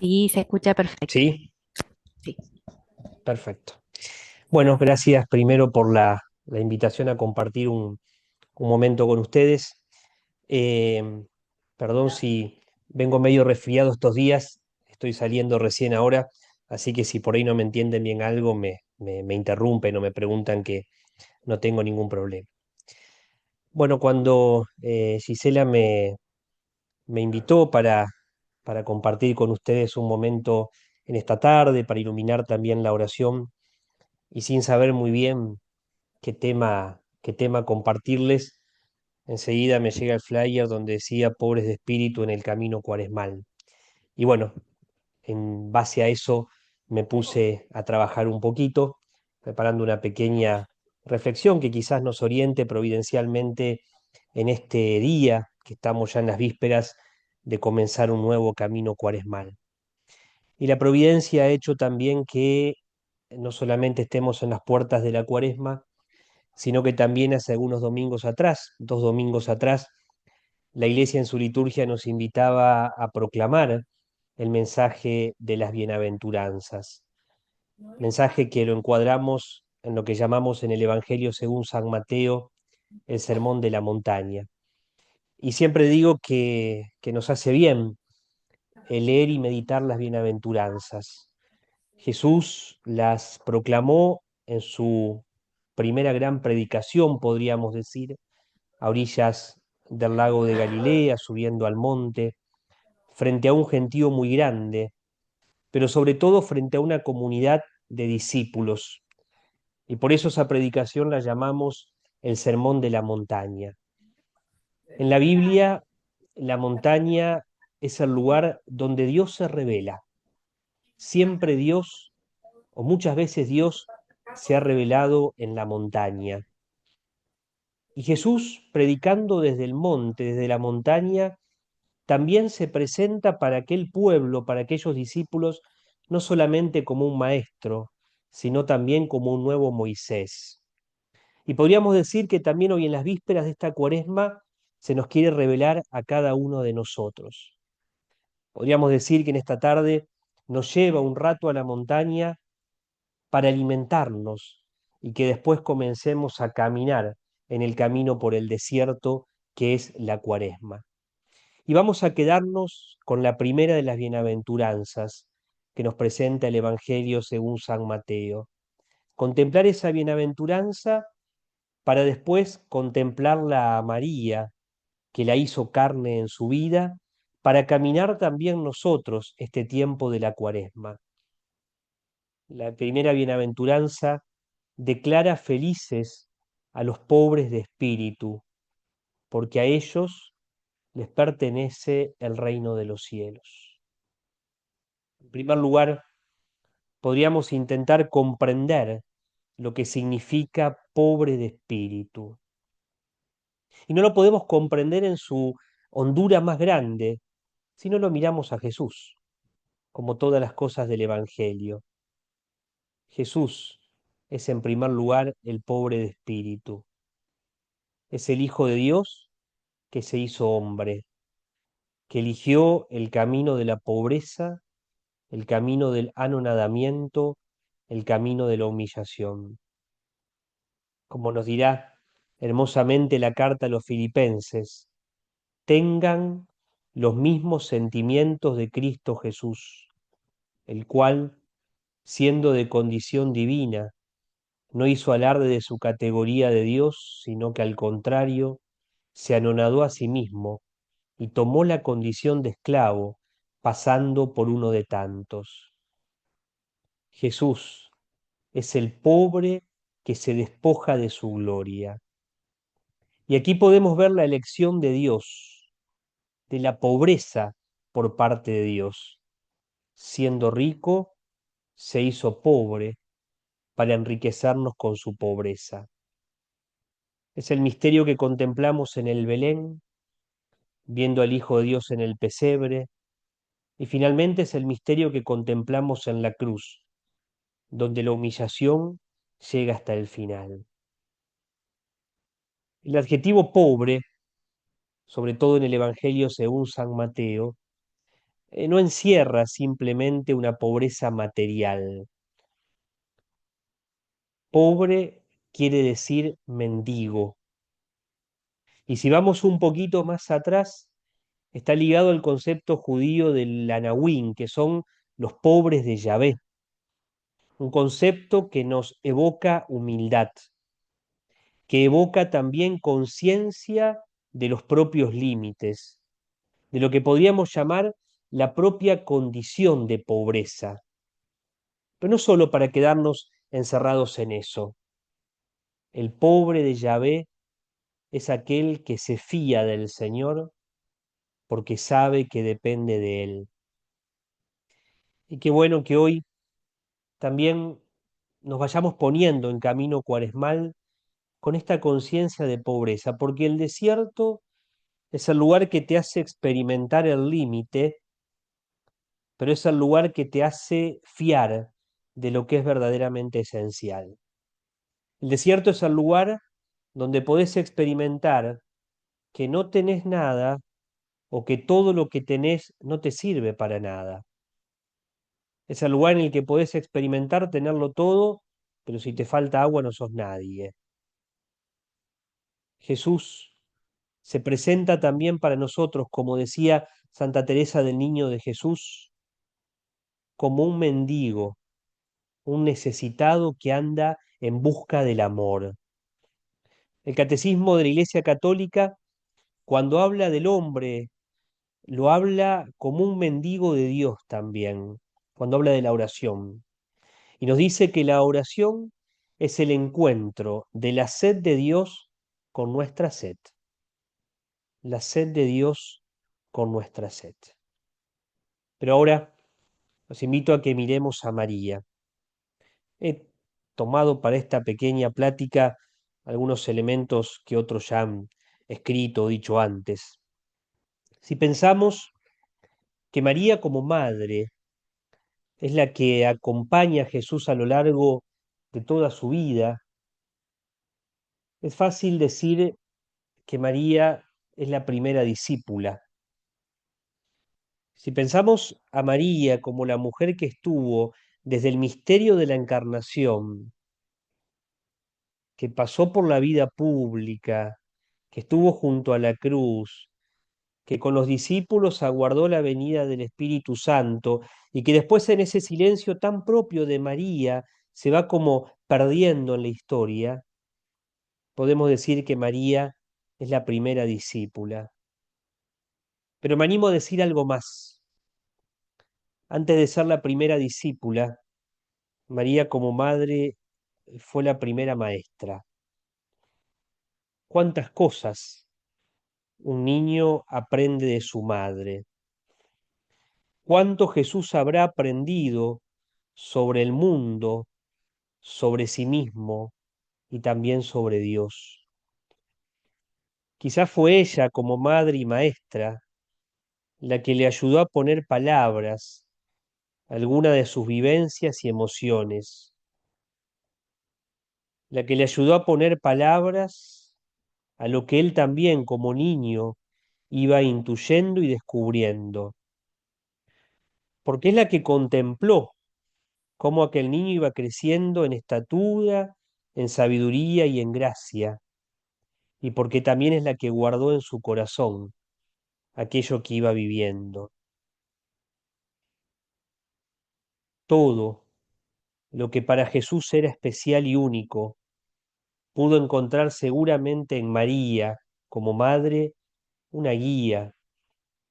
Sí, se escucha perfecto. Sí, Sí. perfecto. Bueno, gracias primero por la invitación a compartir un momento con ustedes. Eh, Perdón si vengo medio resfriado estos días, estoy saliendo recién ahora, así que si por ahí no me entienden bien algo, me interrumpen o me preguntan, que no tengo ningún problema. Bueno, cuando Gisela me invitó para compartir con ustedes un momento en esta tarde, para iluminar también la oración, y sin saber muy bien qué tema compartirles, enseguida me llega el flyer donde decía pobres de espíritu en el camino cuaresmal. Y bueno, en base a eso me puse a trabajar un poquito, preparando una pequeña reflexión que quizás nos oriente providencialmente en este día, que estamos ya en las vísperas de comenzar un nuevo camino cuaresmal. Y la providencia ha hecho también que no solamente estemos en las puertas de la cuaresma, sino que también hace algunos domingos atrás, 2 domingos atrás, la Iglesia en su liturgia nos invitaba a proclamar el mensaje de las bienaventuranzas, mensaje que lo encuadramos en lo que llamamos en el Evangelio según San Mateo el Sermón de la Montaña. Y siempre digo que nos hace bien el leer y meditar las bienaventuranzas. Jesús las proclamó en su primera gran predicación, podríamos decir, a orillas del lago de Galilea, subiendo al monte, frente a un gentío muy grande, pero sobre todo frente a una comunidad de discípulos. Y por eso esa predicación la llamamos el Sermón de la Montaña. En la Biblia, la montaña es el lugar donde Dios se revela. Siempre Dios, o muchas veces Dios, se ha revelado en la montaña. Y Jesús, predicando desde el monte, desde la montaña, también se presenta para aquel pueblo, para aquellos discípulos, no solamente como un maestro, sino también como un nuevo Moisés. Y podríamos decir que también hoy en las vísperas de esta cuaresma se nos quiere revelar a cada uno de nosotros. Podríamos decir que en esta tarde nos lleva un rato a la montaña para alimentarnos y que después comencemos a caminar en el camino por el desierto que es la cuaresma. Y vamos a quedarnos con la primera de las bienaventuranzas que nos presenta el Evangelio según San Mateo. Contemplar esa bienaventuranza para después contemplarla a María, que la hizo carne en su vida, para caminar también nosotros este tiempo de la cuaresma. La primera bienaventuranza declara felices a los pobres de espíritu, porque a ellos les pertenece el reino de los cielos. En primer lugar, podríamos intentar comprender lo que significa pobre de espíritu. Y no lo podemos comprender en su hondura más grande si no lo miramos a Jesús, como todas las cosas del Evangelio. Jesús es en primer lugar el pobre de espíritu. Es el Hijo de Dios que se hizo hombre, que eligió el camino de la pobreza, el camino del anonadamiento, el camino de la humillación. Como nos dirá hermosamente la carta a los filipenses, tengan los mismos sentimientos de Cristo Jesús, el cual, siendo de condición divina, no hizo alarde de su categoría de Dios, sino que al contrario, se anonadó a sí mismo y tomó la condición de esclavo, pasando por uno de tantos. Jesús es el pobre que se despoja de su gloria. Y aquí podemos ver la elección de Dios, de la pobreza por parte de Dios. Siendo rico, se hizo pobre para enriquecernos con su pobreza. Es el misterio que contemplamos en el Belén, viendo al Hijo de Dios en el pesebre, y finalmente es el misterio que contemplamos en la cruz, donde la humillación llega hasta el final. El adjetivo pobre, sobre todo en el Evangelio según San Mateo, no encierra simplemente una pobreza material. Pobre quiere decir mendigo. Y si vamos un poquito más atrás, está ligado al concepto judío del Anahuín, que son los pobres de Yahvé, un concepto que nos evoca humildad, que evoca también conciencia de los propios límites, de lo que podríamos llamar la propia condición de pobreza, pero no solo para quedarnos encerrados en eso. El pobre de Yahvé es aquel que se fía del Señor porque sabe que depende de Él. Y qué bueno que hoy también nos vayamos poniendo en camino cuaresmal con esta conciencia de pobreza, porque el desierto es el lugar que te hace experimentar el límite, pero es el lugar que te hace fiar de lo que es verdaderamente esencial. El desierto es el lugar donde podés experimentar que no tenés nada o que todo lo que tenés no te sirve para nada. Es el lugar en el que podés experimentar tenerlo todo, pero si te falta agua no sos nadie. Jesús se presenta también para nosotros, como decía Santa Teresa del Niño de Jesús, como un mendigo, un necesitado que anda en busca del amor. El Catecismo de la Iglesia Católica, cuando habla del hombre, lo habla como un mendigo de Dios también, cuando habla de la oración. Y nos dice que la oración es el encuentro de la sed de Dios con nuestra sed. La sed de Dios con nuestra sed. Pero ahora los invito a que miremos a María. He tomado para esta pequeña plática algunos elementos que otros ya han escrito o dicho antes. Si pensamos que María como madre es la que acompaña a Jesús a lo largo de toda su vida, es fácil decir que María es la primera discípula. Si pensamos a María como la mujer que estuvo desde el misterio de la encarnación, que pasó por la vida pública, que estuvo junto a la cruz, que con los discípulos aguardó la venida del Espíritu Santo y que después en ese silencio tan propio de María se va como perdiendo en la historia, podemos decir que María es la primera discípula. Pero me animo a decir algo más. Antes de ser la primera discípula, María como madre fue la primera maestra. ¿Cuántas cosas un niño aprende de su madre? ¿Cuánto Jesús habrá aprendido sobre el mundo, sobre sí mismo y también sobre Dios? Quizás fue ella como madre y maestra la que le ayudó a poner palabras a alguna de sus vivencias y emociones, la que le ayudó a poner palabras a lo que él también como niño iba intuyendo y descubriendo, porque es la que contempló cómo aquel niño iba creciendo en estatura, en sabiduría y en gracia, y porque también es la que guardó en su corazón aquello que iba viviendo. Todo lo que para Jesús era especial y único, pudo encontrar seguramente en María, como madre, una guía,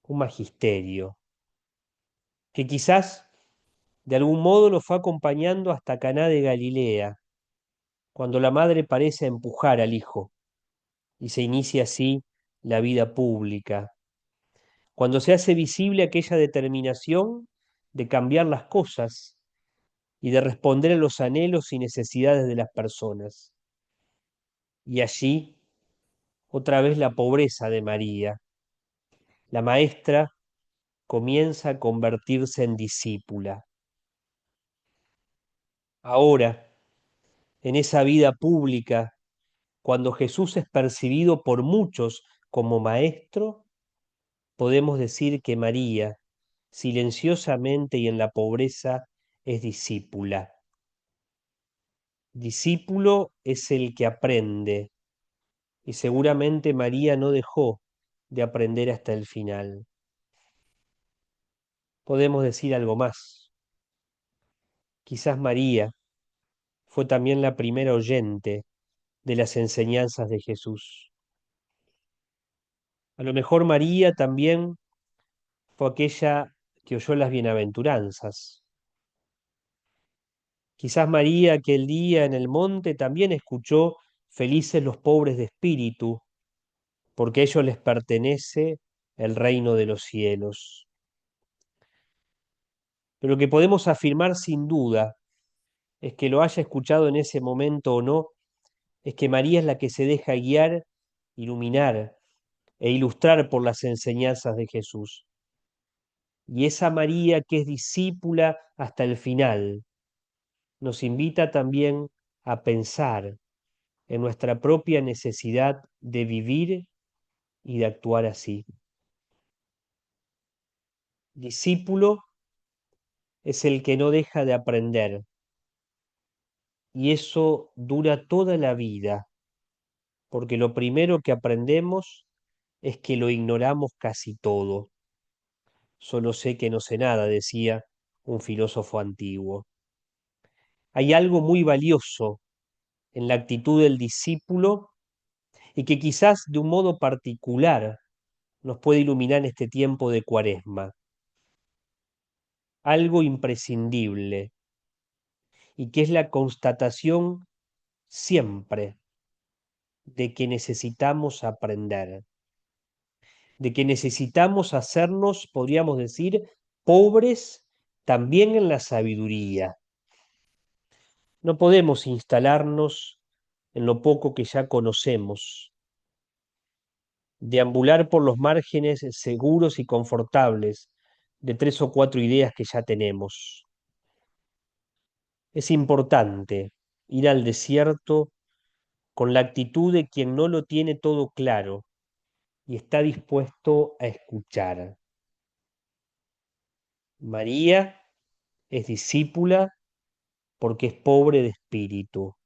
un magisterio, que quizás de algún modo lo fue acompañando hasta Caná de Galilea, cuando la madre parece empujar al hijo y se inicia así la vida pública, cuando se hace visible aquella determinación de cambiar las cosas y de responder a los anhelos y necesidades de las personas. Y allí, otra vez la pobreza de María. La maestra comienza a convertirse en discípula. Ahora, en esa vida pública, cuando Jesús es percibido por muchos como maestro, podemos decir que María silenciosamente y en la pobreza, es discípula. Discípulo es el que aprende, y seguramente María no dejó de aprender hasta el final. Podemos decir algo más. Quizás María fue también la primera oyente de las enseñanzas de Jesús. A lo mejor María también fue aquella que oyó las bienaventuranzas. Quizás María aquel día en el monte también escuchó felices los pobres de espíritu, porque a ellos les pertenece el reino de los cielos. Pero lo que podemos afirmar sin duda es que lo haya escuchado en ese momento o no, es que María es la que se deja guiar, iluminar e ilustrar por las enseñanzas de Jesús. Y esa María que es discípula hasta el final, nos invita también a pensar en nuestra propia necesidad de vivir y de actuar así. Discípulo es el que no deja de aprender, y eso dura toda la vida, porque lo primero que aprendemos es que lo ignoramos casi todo. Solo sé que no sé nada, decía un filósofo antiguo. Hay algo muy valioso en la actitud del discípulo y que quizás de un modo particular nos puede iluminar en este tiempo de Cuaresma. Algo imprescindible y que es la constatación siempre de que necesitamos aprender, de que necesitamos hacernos, podríamos decir, pobres también en la sabiduría. No podemos instalarnos en lo poco que ya conocemos, deambular por los márgenes seguros y confortables de 3 o 4 ideas que ya tenemos. Es importante ir al desierto con la actitud de quien no lo tiene todo claro y está dispuesto a escuchar. María es discípula porque es pobre de espíritu,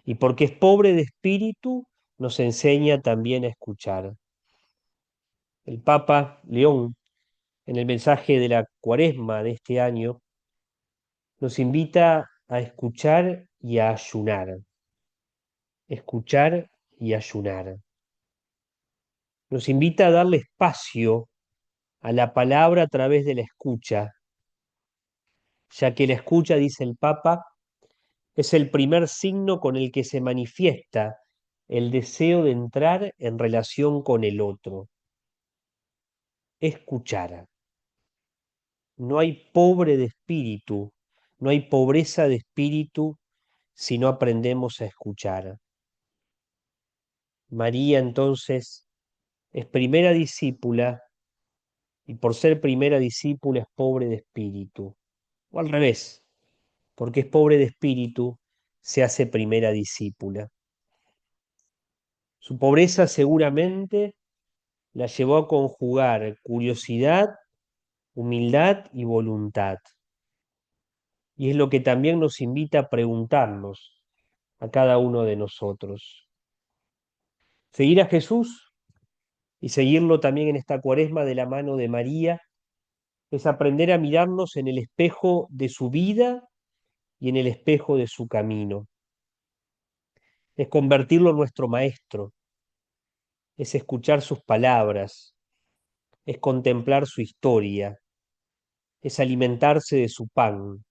y porque es pobre de espíritu nos enseña también a escuchar. El Papa León, en el mensaje de la Cuaresma de este año, nos invita a escuchar y a ayunar. Escuchar y ayunar. Nos invita a darle espacio a la palabra a través de la escucha, ya que la escucha, dice el Papa, es el primer signo con el que se manifiesta el deseo de entrar en relación con el otro. Escuchar. No hay pobre de espíritu, no hay pobreza de espíritu si no aprendemos a escuchar. María entonces es primera discípula y por ser primera discípula es pobre de espíritu. O al revés, porque es pobre de espíritu, se hace primera discípula. Su pobreza seguramente la llevó a conjugar curiosidad, humildad y voluntad. Y es lo que también nos invita a preguntarnos a cada uno de nosotros. Seguir a Jesús y seguirlo también en esta Cuaresma de la mano de María es aprender a mirarnos en el espejo de su vida y en el espejo de su camino. Es convertirlo en nuestro maestro, es escuchar sus palabras, es contemplar su historia, es alimentarse de su pan,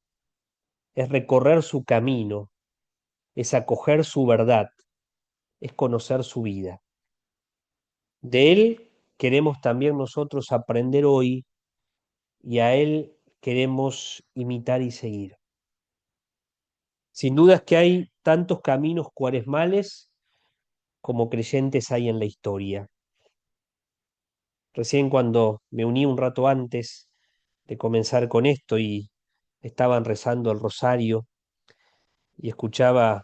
es recorrer su camino, es acoger su verdad, es conocer su vida. De él queremos también nosotros aprender hoy y a él queremos imitar y seguir. Sin duda es que hay tantos caminos cuaresmales como creyentes hay en la historia. Recién cuando me uní un rato antes de comenzar con esto y estaban rezando el rosario y escuchaba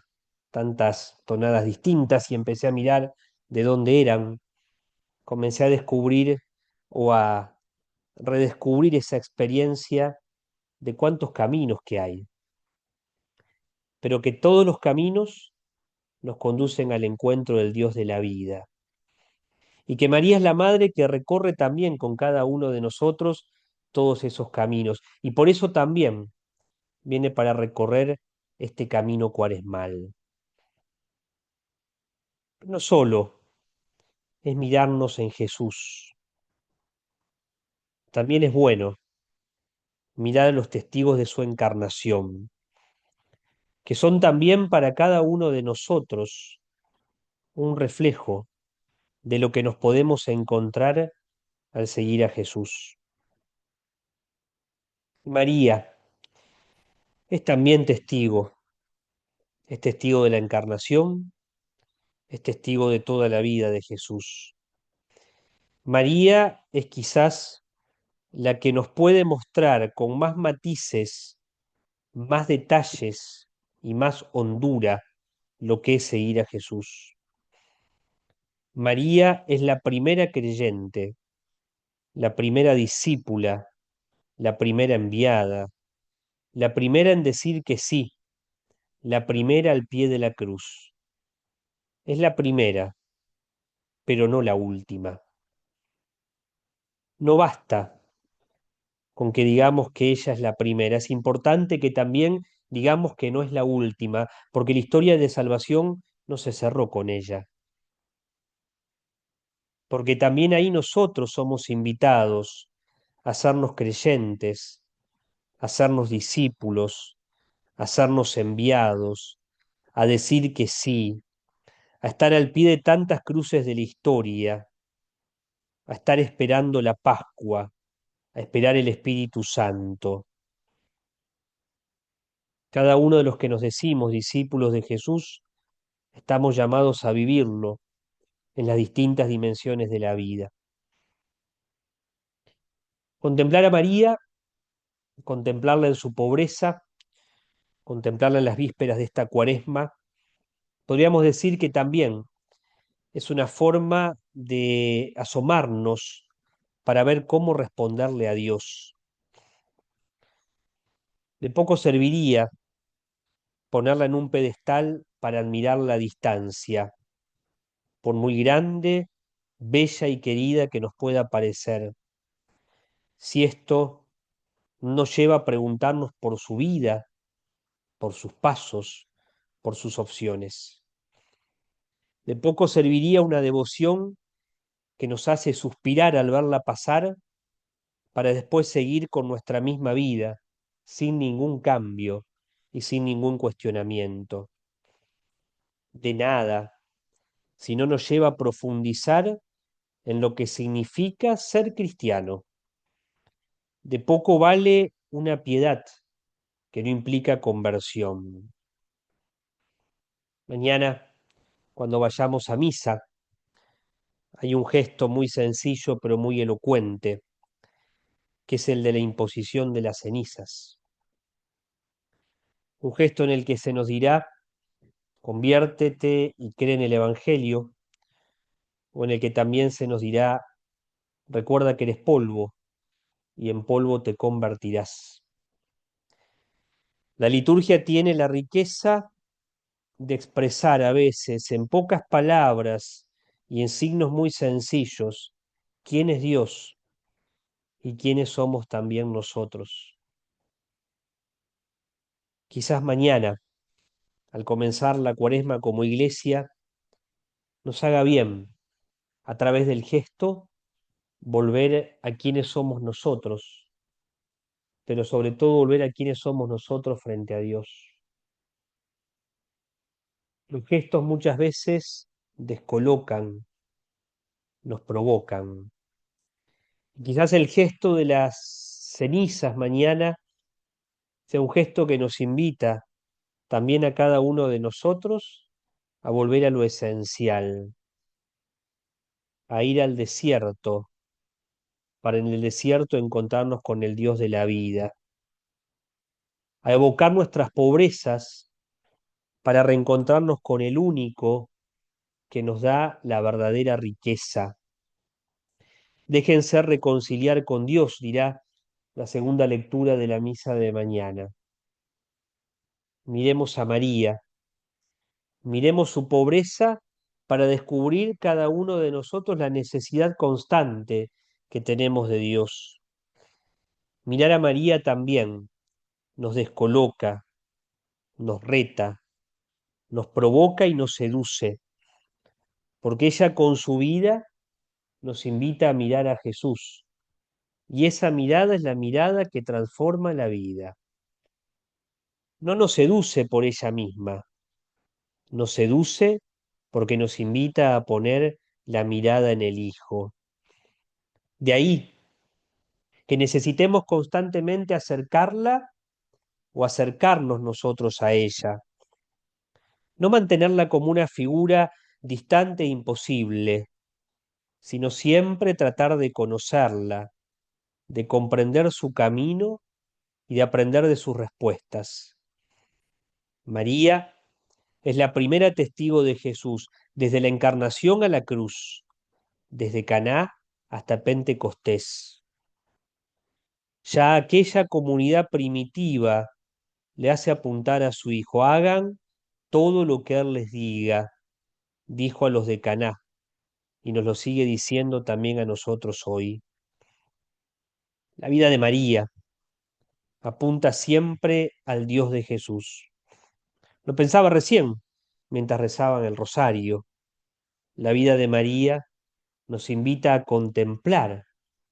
tantas tonadas distintas y empecé a mirar de dónde eran, comencé a descubrir o a redescubrir esa experiencia de cuántos caminos que hay, pero que todos los caminos nos conducen al encuentro del Dios de la vida. Y que María es la madre que recorre también con cada uno de nosotros todos esos caminos. Y por eso también viene para recorrer este camino cuaresmal. No solo es mirarnos en Jesús, también es bueno mirar a los testigos de su encarnación, que son también para cada uno de nosotros un reflejo de lo que nos podemos encontrar al seguir a Jesús. María es también testigo, es testigo de la encarnación, es testigo de toda la vida de Jesús. María es quizás la que nos puede mostrar con más matices, más detalles y más hondura lo que es seguir a Jesús. María es la primera creyente, la primera discípula, la primera enviada, la primera en decir que sí, la primera al pie de la cruz. Es la primera, pero no la última. No basta con que digamos que ella es la primera, es importante que también digamos que no es la última, porque la historia de salvación no se cerró con ella, porque también ahí nosotros somos invitados a hacernos creyentes, a hacernos discípulos, a hacernos enviados, a decir que sí, a estar al pie de tantas cruces de la historia, a estar esperando la Pascua, a esperar el Espíritu Santo. Cada uno de los que nos decimos discípulos de Jesús, estamos llamados a vivirlo en las distintas dimensiones de la vida. Contemplar a María, contemplarla en su pobreza, contemplarla en las vísperas de esta cuaresma, podríamos decir que también es una forma de asomarnos para ver cómo responderle a Dios. De poco serviría ponerla en un pedestal para admirarla a distancia, por muy grande, bella y querida que nos pueda parecer. Si esto nos lleva a preguntarnos por su vida, por sus pasos, por sus opciones. De poco serviría una devoción que nos hace suspirar al verla pasar para después seguir con nuestra misma vida, sin ningún cambio y sin ningún cuestionamiento. De nada, si no nos lleva a profundizar en lo que significa ser cristiano. De poco vale una piedad que no implica conversión. Mañana, cuando vayamos a misa, hay un gesto muy sencillo pero muy elocuente, que es el de la imposición de las cenizas. Un gesto en el que se nos dirá, conviértete y cree en el Evangelio, o en el que también se nos dirá, recuerda que eres polvo y en polvo te convertirás. La liturgia tiene la riqueza de expresar a veces en pocas palabras y en signos muy sencillos quién es Dios y quiénes somos también nosotros. Quizás mañana, al comenzar la cuaresma como iglesia, nos haga bien, a través del gesto, volver a quiénes somos nosotros, pero sobre todo volver a quiénes somos nosotros frente a Dios. Los gestos muchas veces descolocan, nos provocan. Quizás el gesto de las cenizas mañana sea un gesto que nos invita también a cada uno de nosotros a volver a lo esencial, a ir al desierto, para en el desierto encontrarnos con el Dios de la vida, a evocar nuestras pobrezas para reencontrarnos con el único que nos da la verdadera riqueza, Déjense reconciliar con Dios, dirá la segunda lectura de la misa de mañana. Miremos a María, miremos su pobreza para descubrir cada uno de nosotros la necesidad constante que tenemos de Dios. Mirar a María también nos descoloca, nos reta, nos provoca y nos seduce, porque ella con su vida nos invita a mirar a Jesús, y esa mirada es la mirada que transforma la vida. No nos seduce por ella misma, nos seduce porque nos invita a poner la mirada en el Hijo. De ahí que necesitemos constantemente acercarla o acercarnos nosotros a ella, no mantenerla como una figura distante e imposible, sino siempre tratar de conocerla, de comprender su camino y de aprender de sus respuestas. María es la primera testigo de Jesús, desde la encarnación a la cruz, desde Caná hasta Pentecostés. Ya aquella comunidad primitiva le hace apuntar a su hijo: hagan todo lo que él les diga, dijo a los de Caná, y nos lo sigue diciendo también a nosotros hoy. La vida de María apunta siempre al Dios de Jesús. Lo pensaba recién mientras rezaban el rosario. La vida de María nos invita a contemplar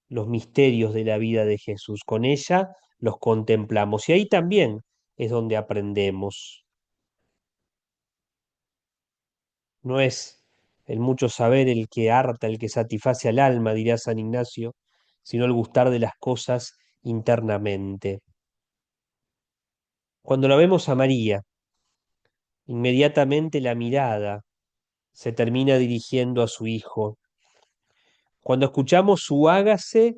los misterios de la vida de Jesús. Con ella los contemplamos y ahí también es donde aprendemos. No es el mucho saber el que harta, el que satisface al alma, dirá San Ignacio, sino el gustar de las cosas internamente. Cuando la vemos a María, inmediatamente la mirada se termina dirigiendo a su Hijo. Cuando escuchamos su hágase,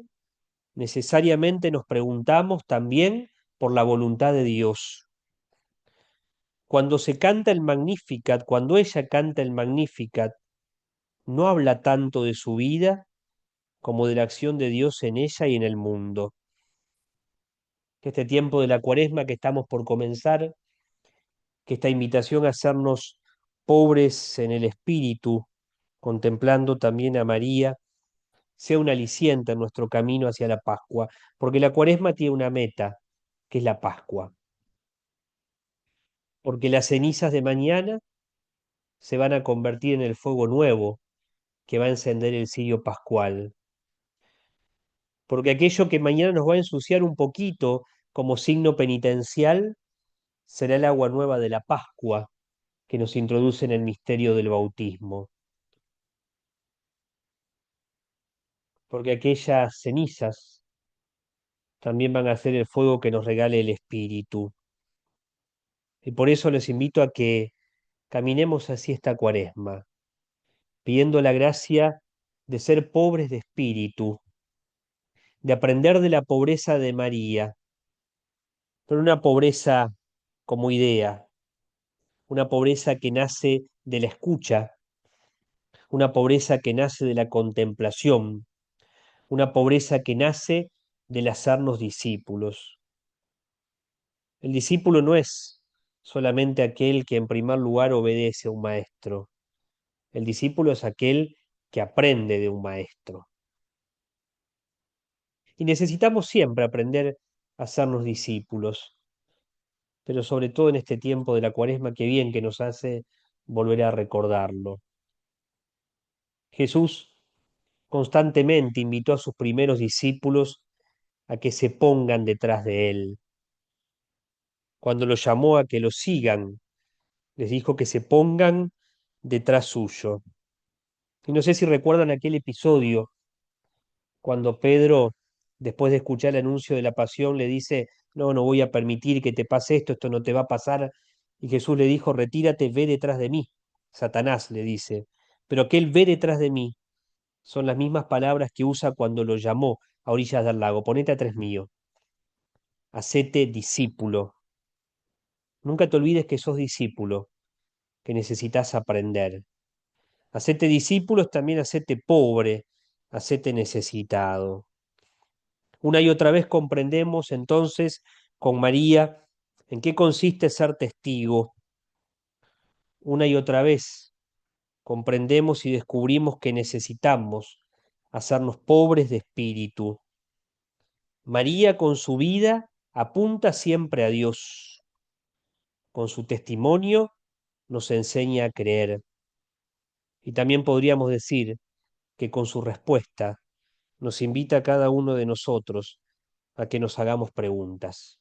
necesariamente nos preguntamos también por la voluntad de Dios. Cuando se canta el Magnificat, cuando ella canta el Magnificat, no habla tanto de su vida como de la acción de Dios en ella y en el mundo. Que este tiempo de la Cuaresma que estamos por comenzar, que esta invitación a hacernos pobres en el espíritu, contemplando también a María, sea un aliciente en nuestro camino hacia la Pascua, porque la Cuaresma tiene una meta, que es la Pascua, porque las cenizas de mañana se van a convertir en el fuego nuevo que va a encender el cirio pascual, porque aquello que mañana nos va a ensuciar un poquito como signo penitencial será el agua nueva de la Pascua que nos introduce en el misterio del bautismo, porque aquellas cenizas también van a ser el fuego que nos regale el Espíritu. Y por eso les invito a que caminemos así esta Cuaresma, pidiendo la gracia de ser pobres de espíritu, de aprender de la pobreza de María, pero una pobreza como idea, una pobreza que nace de la escucha, una pobreza que nace de la contemplación, una pobreza que nace del hacernos discípulos. El discípulo no es solamente aquel que en primer lugar obedece a un maestro, el discípulo es aquel que aprende de un maestro. Y necesitamos siempre aprender a hacernos discípulos, pero sobre todo en este tiempo de la Cuaresma, que bien que nos hace volver a recordarlo. Jesús constantemente invitó a sus primeros discípulos a que se pongan detrás de él. Cuando los llamó a que lo sigan, les dijo que se pongan detrás suyo. Y no sé si recuerdan aquel episodio cuando Pedro, después de escuchar el anuncio de la pasión, le dice: no, no voy a permitir que te pase esto, esto no te va a pasar. Y Jesús le dijo: retírate, ve detrás de mí. Satanás le dice. Pero aquel ve detrás de mí son las mismas palabras que usa cuando lo llamó a orillas del lago: ponete atrás mío, hacete discípulo. Nunca te olvides que sos discípulo, que necesitas aprender. Hacete discípulos, también hacete pobre, hacete necesitado. Una y otra vez comprendemos entonces con María en qué consiste ser testigo. Una y otra vez comprendemos y descubrimos que necesitamos hacernos pobres de espíritu. María con su vida apunta siempre a Dios. Con su testimonio nos enseña a creer. Y también podríamos decir que con su respuesta nos invita a cada uno de nosotros a que nos hagamos preguntas.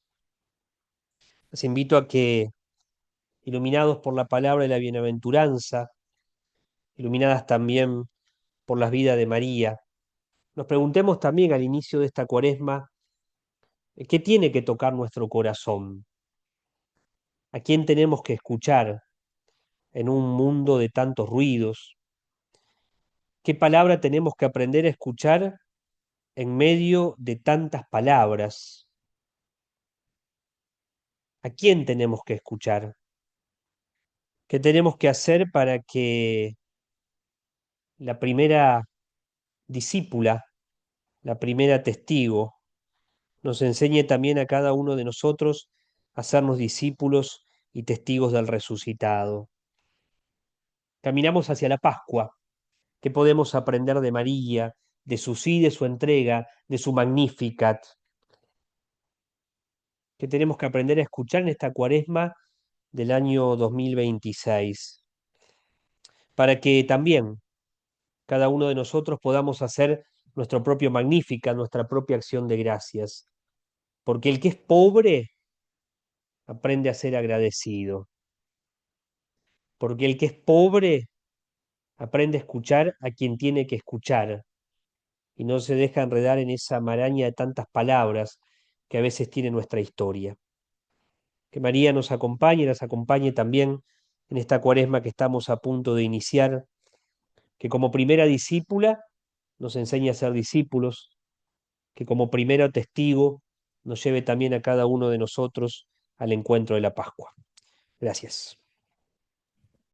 Les invito a que, iluminados por la palabra de la bienaventuranza, iluminadas también por las vidas de María, nos preguntemos también al inicio de esta cuaresma, ¿qué tiene que tocar nuestro corazón? ¿A quién tenemos que escuchar en un mundo de tantos ruidos? ¿Qué palabra tenemos que aprender a escuchar en medio de tantas palabras? ¿A quién tenemos que escuchar? ¿Qué tenemos que hacer para que la primera discípula, la primera testigo, nos enseñe también a cada uno de nosotros a hacernos discípulos y testigos del resucitado? Caminamos hacia la Pascua. ¿Qué podemos aprender de María, de su sí, de su entrega, de su Magnificat? ¿Qué tenemos que aprender a escuchar en esta cuaresma del año 2026? Para que también cada uno de nosotros podamos hacer nuestro propio Magnificat, nuestra propia acción de gracias. Porque el que es pobre aprende a ser agradecido. Porque el que es pobre aprende a escuchar a quien tiene que escuchar y no se deja enredar en esa maraña de tantas palabras que a veces tiene nuestra historia. Que María nos acompañe y nos acompañe también en esta cuaresma que estamos a punto de iniciar, que como primera discípula nos enseñe a ser discípulos, que como primero testigo nos lleve también a cada uno de nosotros al encuentro de la Pascua. Gracias.